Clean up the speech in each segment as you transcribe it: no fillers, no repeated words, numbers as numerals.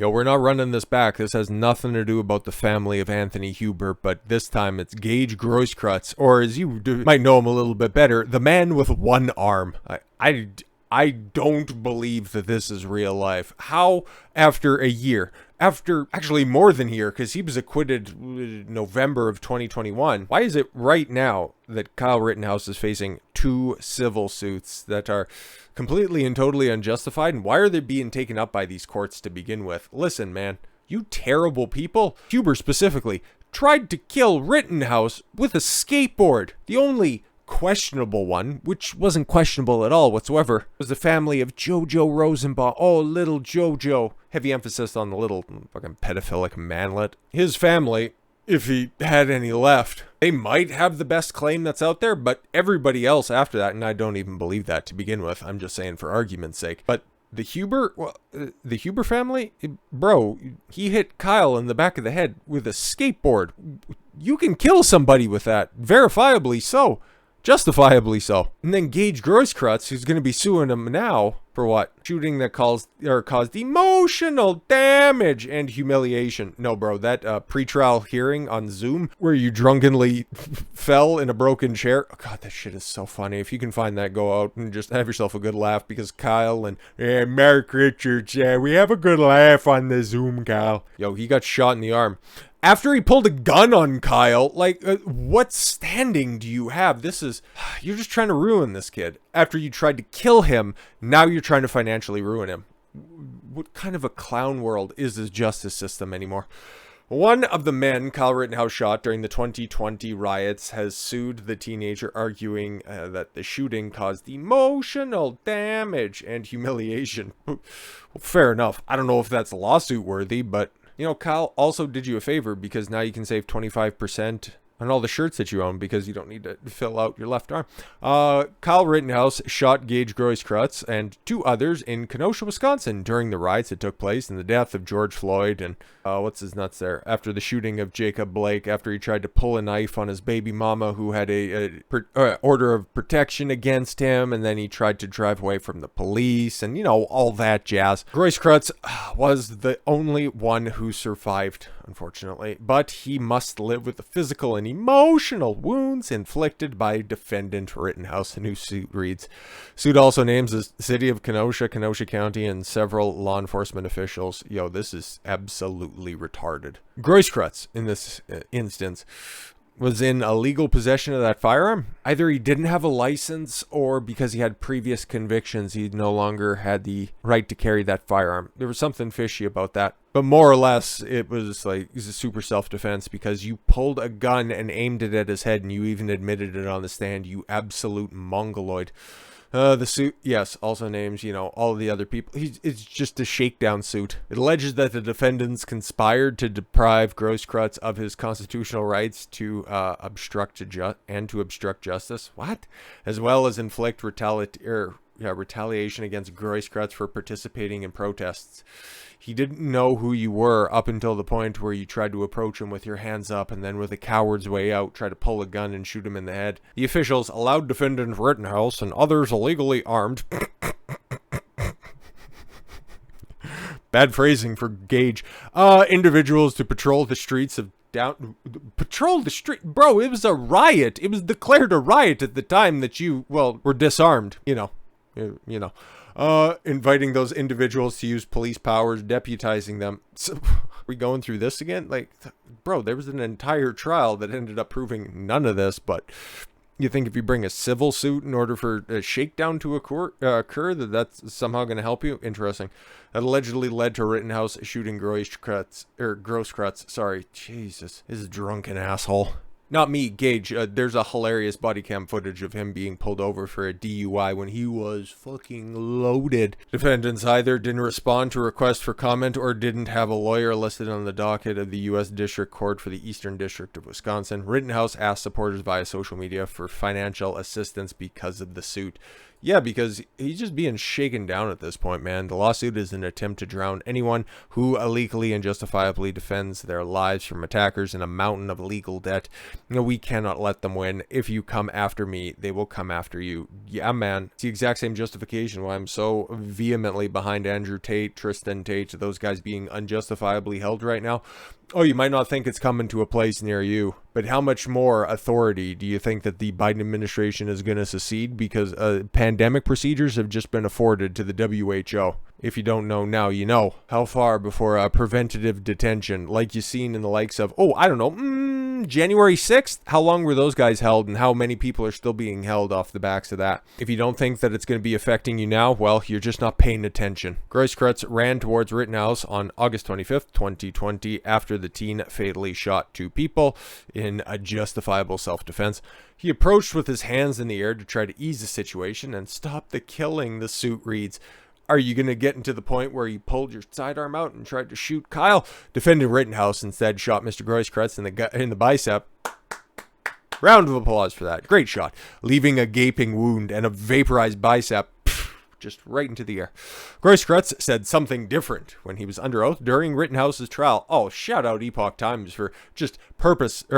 Yo, we're not running this back. This has nothing to do about the family of Anthony Huber, but this time it's Gaige Grosskreutz, or as you might know him a little bit better, the man with one arm. I don't believe that this is real life. How, after a year, after actually more than a year, because he was acquitted November of 2021, why is it right now that Kyle Rittenhouse is facing 2 civil suits that are completely and totally unjustified? And why are they being taken up by these courts to begin with? Listen, man, you terrible people, Huber specifically, tried to kill Rittenhouse with a skateboard. The only questionable one, which wasn't questionable at all whatsoever, was the family of JoJo Rosenbaum. Oh, little JoJo. Heavy emphasis on the little fucking pedophilic manlet. His family, if he had any left, they might have the best claim that's out there, but everybody else after that, and I don't even believe that to begin with, I'm just saying for argument's sake, but the Huber family, bro, he hit Kyle in the back of the head with a skateboard. You can kill somebody with that, verifiably so. Justifiably so. And then Gaige Grosskreutz, who's going to be suing him now for what? Shooting that caused emotional damage and humiliation. No, bro, that pretrial hearing on Zoom where you drunkenly fell in a broken chair. Oh, God, that shit is so funny. If you can find that, go out and just have yourself a good laugh, because Kyle and Mark Richards, we have a good laugh on the Zoom, Kyle. Yo, he got shot in the arm. After he pulled a gun on Kyle, like, what standing do you have? You're just trying to ruin this kid. After you tried to kill him, now you're trying to financially ruin him. What kind of a clown world is this justice system anymore? One of the men Kyle Rittenhouse shot during the 2020 riots has sued the teenager, arguing that the shooting caused emotional damage and humiliation. Well, fair enough. I don't know if that's lawsuit worthy, but you know, Kyle also did you a favor, because now you can save 25% on all the shirts that you own, because you don't need to fill out your left arm. Kyle Rittenhouse shot Gaige Grosskreutz and 2 others in Kenosha, Wisconsin during the riots that took place and the death of George Floyd and what's his nuts there, after the shooting of Jacob Blake, after he tried to pull a knife on his baby mama who had a order of protection against him, and then he tried to drive away from the police and, you know, all that jazz. Grosskreutz was the only one who survived, unfortunately, but he must live with the physical and emotional wounds inflicted by defendant Rittenhouse. The new suit reads. Suit also names the city of Kenosha, Kenosha County, and several law enforcement officials. Yo, this is absolutely retarded. Grosskreutz, in this instance, was in illegal possession of that firearm. Either he didn't have a license, or because he had previous convictions, he no longer had the right to carry that firearm. There was something fishy about that. But more or less, it was like, it's a super self-defense, because you pulled a gun and aimed it at his head, and you even admitted it on the stand, you absolute mongoloid. The suit, yes, also names, you know, all the other people. It's just a shakedown suit. It alleges that the defendants conspired to deprive Grosskreutz of his constitutional rights to obstruct justice. What? As well as inflict retaliation against Grosskreutz for participating in protests. He didn't know who you were up until the point where you tried to approach him with your hands up, and then with a coward's way out, try to pull a gun and shoot him in the head. The officials allowed defendant Rittenhouse and others illegally armed bad phrasing for Gaige individuals to patrol the streets of bro, it was a riot. It was declared a riot at the time that you were disarmed, you know. Inviting those individuals to use police powers, deputizing them. So, are we going through this again? Like, bro, there was an entire trial that ended up proving none of this, but you think if you bring a civil suit in order for a shakedown to occur, that's somehow going to help you? Interesting. That allegedly led to Rittenhouse shooting Grosskreutz. Sorry, Jesus, this is a drunken asshole. Not me, Gaige. There's a hilarious body cam footage of him being pulled over for a DUI when he was fucking loaded. Defendants either didn't respond to requests for comment or didn't have a lawyer listed on the docket of the U.S. District Court for the Eastern District of Wisconsin. Rittenhouse asked supporters via social media for financial assistance because of the suit. Yeah, because he's just being shaken down at this point, man. The lawsuit is an attempt to drown anyone who illegally and justifiably defends their lives from attackers in a mountain of legal debt. We cannot let them win. If you come after me, they will come after you. Yeah, man. It's the exact same justification why I'm so vehemently behind Andrew Tate, Tristan Tate, those guys being unjustifiably held right now. Oh, you might not think it's coming to a place near you, but how much more authority do you think that the Biden administration is going to secede? Because pandemic procedures have just been afforded to the WHO. If you don't know now, you know. How far before a preventative detention, like you've seen in the likes of, oh, I don't know, January 6th? How long were those guys held, and how many people are still being held off the backs of that? If you don't think that it's going to be affecting you now, well, you're just not paying attention. Grosskreutz ran towards Rittenhouse on August 25th, 2020, after the teen fatally shot 2 people in a justifiable self-defense. He approached with his hands in the air to try to ease the situation and stop the killing, the suit reads. Are you going to get into the point where you pulled your sidearm out and tried to shoot Kyle? Defendant Rittenhouse instead shot Mr. Grosskreutz in the bicep. Round of applause for that. Great shot. Leaving a gaping wound and a vaporized bicep just right into the air. Grosskreutz said something different when he was under oath during Rittenhouse's trial. Oh, shout out Epoch Times for just perfectly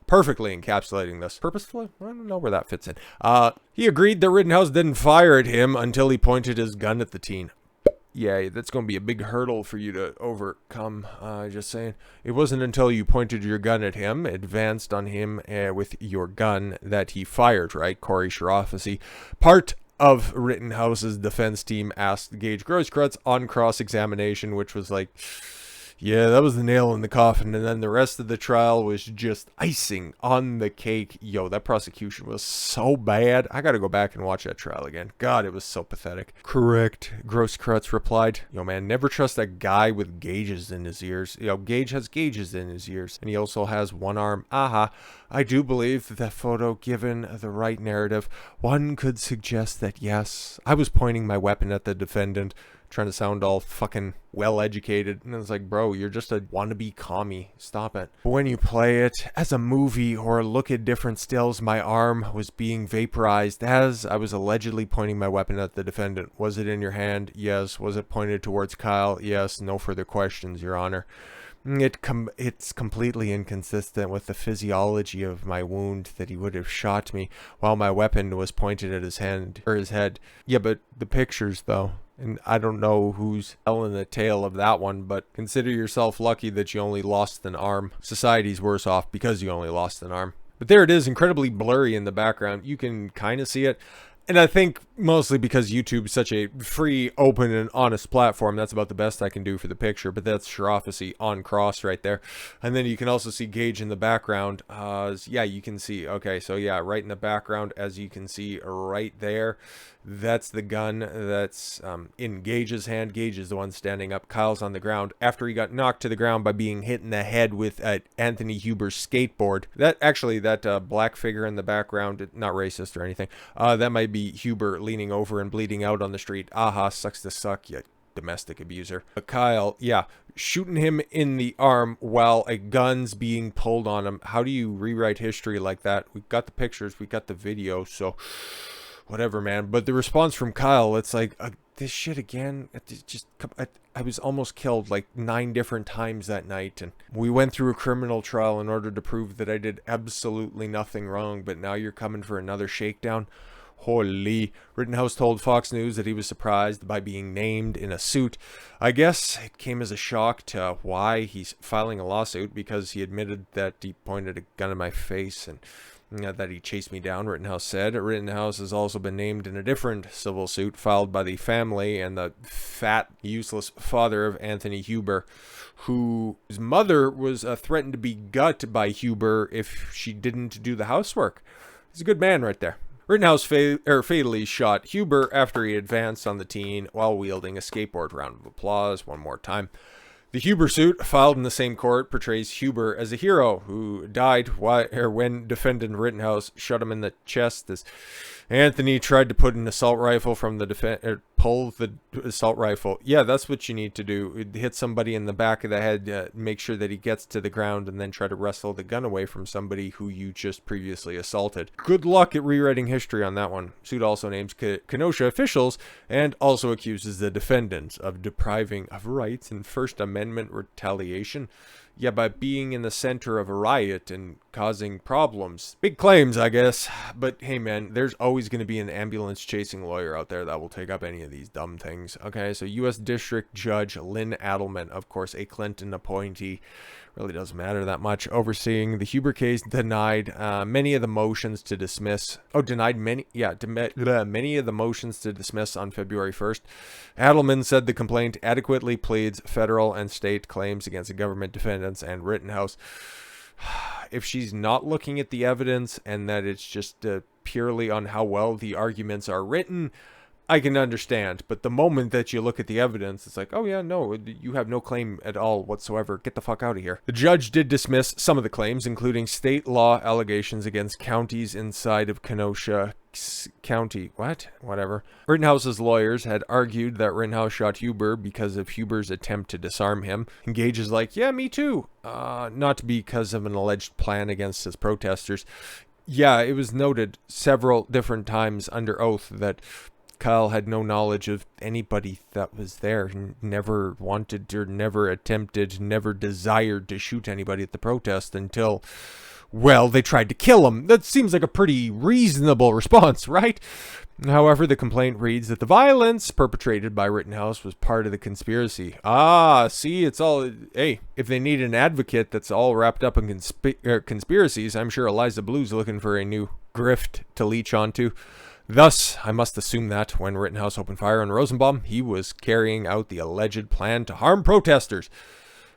encapsulating this. Purposefully? I don't know where that fits in. He agreed that Rittenhouse didn't fire at him until he pointed his gun at the teen. Yeah, that's going to be a big hurdle for you to overcome. Just saying. It wasn't until you pointed your gun at him, advanced on him with your gun, that he fired, right? Corey Sharafazi. Part of Rittenhouse's defense team asked Gaige Grosskreutz on cross-examination, which was like, yeah, that was the nail in the coffin. And then the rest of the trial was just icing on the cake. Yo, that prosecution was so bad. I got to go back and watch that trial again. God, it was so pathetic. Correct, Grosskreutz replied. Yo, man, never trust that guy with gauges in his ears. Yo, Gaige has gauges in his ears. And he also has one arm. Aha. I do believe that photo, given the right narrative, one could suggest that, yes, I was pointing my weapon at the defendant, trying to sound all fucking well-educated. And it's like, bro, you're just a wannabe commie. Stop it. But when you play it as a movie or look at different stills, my arm was being vaporized as I was allegedly pointing my weapon at the defendant. Was it in your hand? Yes. Was it pointed towards Kyle? Yes. No further questions, Your Honor. It's completely inconsistent with the physiology of my wound that he would have shot me while my weapon was pointed at his hand or his head. Yeah, but the pictures, though. And I don't know who's telling the tale of that one, but consider yourself lucky that you only lost an arm. Society's worse off because you only lost an arm. But there it is, incredibly blurry in the background. You can kind of see it. And I think mostly because YouTube is such a free, open, and honest platform, that's about the best I can do for the picture. But that's Sharafazi on cross right there. And then you can also see Gaige in the background. Yeah, you can see. Okay, so yeah, right in the background, as you can see right there, that's the gun that's in Gaige's hand. Gaige is the one standing up. Kyle's on the ground after he got knocked to the ground by being hit in the head with Anthony Huber's skateboard. That black figure in the background, not racist or anything, that might be Huber leaning over and bleeding out on the street. Aha, sucks to suck, you domestic abuser. But Kyle, yeah, shooting him in the arm while a gun's being pulled on him. How do you rewrite history like that? We've got the pictures, we got the video, so whatever, man. But the response from Kyle, it's like, this shit again? I was almost killed like 9 different times that night, and we went through a criminal trial in order to prove that I did absolutely nothing wrong, but now you're coming for another shakedown? Holy. Rittenhouse told Fox News that he was surprised by being named in a suit. I guess it came as a shock to why he's filing a lawsuit, because he admitted that he pointed a gun in my face and that he chased me down, Rittenhouse said. Rittenhouse has also been named in a different civil suit filed by the family and the fat, useless father of Anthony Huber, whose mother was threatened to be gut by Huber if she didn't do the housework. He's a good man right there. Rittenhouse fatally shot Huber after he advanced on the teen while wielding a skateboard. Round of applause one more time. The Huber suit, filed in the same court, portrays Huber as a hero who died when defendant Rittenhouse shot him in the chest as Anthony tried to put an assault rifle from the pull the assault rifle. Yeah, that's what you need to do. Hit somebody in the back of the head, make sure that he gets to the ground, and then try to wrestle the gun away from somebody who you just previously assaulted. Good luck at rewriting history on that one. Suit also names Kenosha officials and also accuses the defendants of depriving of rights and First Amendment retaliation. Yeah, by being in the center of a riot and causing problems. Big claims, I guess. But hey, man, there's always going to be an ambulance chasing lawyer out there that will take up any of these dumb things. Okay, so U.S. District Judge Lynn Adelman, of course, a Clinton appointee, really doesn't matter that much, overseeing the Huber case, denied many of the motions to dismiss. Many of the motions to dismiss on February 1st. Adelman said the complaint adequately pleads federal and state claims against the government defendants and Rittenhouse. If she's not looking at the evidence and that it's just purely on how well the arguments are written, I can understand. But the moment that you look at the evidence, it's like, oh yeah, no, you have no claim at all whatsoever. Get the fuck out of here. The judge did dismiss some of the claims, including state law allegations against counties inside of Kenosha County. Whatever. Rittenhouse's lawyers had argued that Rittenhouse shot Huber because of Huber's attempt to disarm him. And Gaige is like, yeah, me too. Not because of an alleged plan against his protesters. Yeah, it was noted several different times under oath that Kyle had no knowledge of anybody that was there, never wanted or never attempted, never desired to shoot anybody at the protest until, well, they tried to kill him. That seems like a pretty reasonable response, right? However, the complaint reads that the violence perpetrated by Rittenhouse was part of the conspiracy. See, it's all, hey, if they need an advocate that's all wrapped up in conspiracies, I'm sure Eliza Blue's looking for a new grift to leech onto. Thus, I must assume that when Rittenhouse opened fire on Rosenbaum, he was carrying out the alleged plan to harm protesters.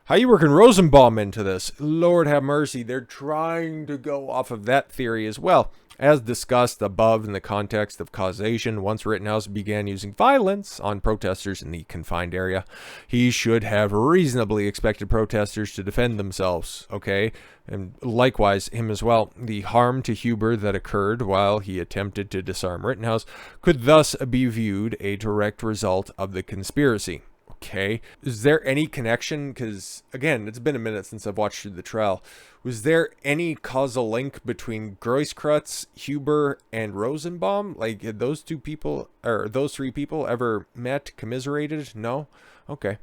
How you working Rosenbaum into this? Lord have mercy, they're trying to go off of that theory as well. As discussed above in the context of causation, once Rittenhouse began using violence on protesters in the confined area, he should have reasonably expected protesters to defend themselves, okay? And likewise, him as well. The harm to Huber that occurred while he attempted to disarm Rittenhouse could thus be viewed a direct result of the conspiracy. Okay, is there any connection? Because, again, it's been a minute since I've watched through the trial. Was there any causal link between Grosskreutz, Huber, and Rosenbaum? Like, had those two people, or those three people ever met, commiserated? No? Okay.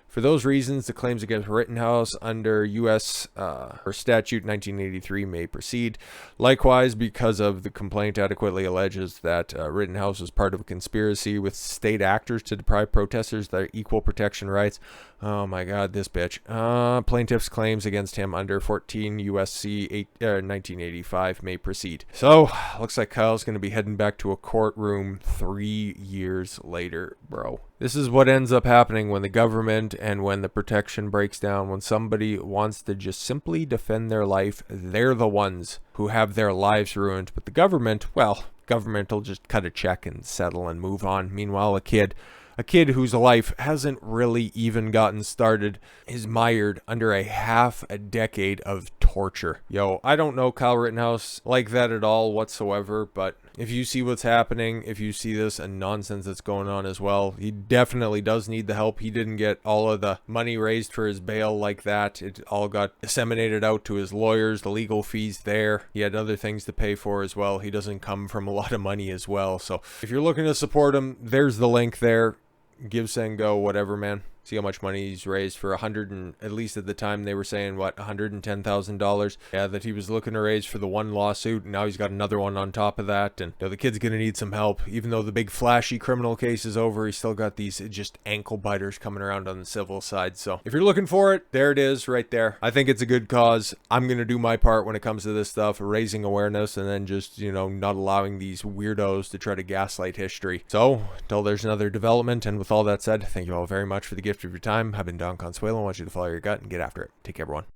For those reasons, the claims against Rittenhouse under U.S. or Statute 1983 may proceed. Likewise, because of the complaint adequately alleges that Rittenhouse was part of a conspiracy with state actors to deprive protesters their equal protection rights. Oh my God, this bitch. Plaintiff's claims against him under 14 U.S.C. 1985 may proceed. So, looks like Kyle's going to be heading back to a courtroom 3 years later, bro. This is what ends up happening when the government and when the protection breaks down. When somebody wants to just simply defend their life, they're the ones who have their lives ruined. But the government, well, government will just cut a check and settle and move on. Meanwhile, a kid whose life hasn't really even gotten started is mired under a half a decade of torture. Yo, I don't know Kyle Rittenhouse like that at all whatsoever, but if you see what's happening, if you see this and nonsense that's going on as well, he definitely does need the help. He didn't get all of the money raised for his bail like that. It all got disseminated out to his lawyers, the legal fees there. He had other things to pay for as well. He doesn't come from a lot of money as well. So if you're looking to support him, there's the link there. Give, send, go, whatever, man. See how much money he's raised for at least at the time they were saying, what, $110,000? Yeah, that he was looking to raise for the one lawsuit, and now he's got another one on top of that, and you know, the kid's gonna need some help. Even though the big flashy criminal case is over, he's still got these just ankle biters coming around on the civil side. So if you're looking for it, there it is right there. I think it's a good cause. I'm gonna do my part when it comes to this stuff, raising awareness, and then just, you know, not allowing these weirdos to try to gaslight history. So until there's another development, and with all that said, thank you all very much for the gift of your time. I've been Don Consuelo. I want you to follow your gut and get after it. Take care, everyone.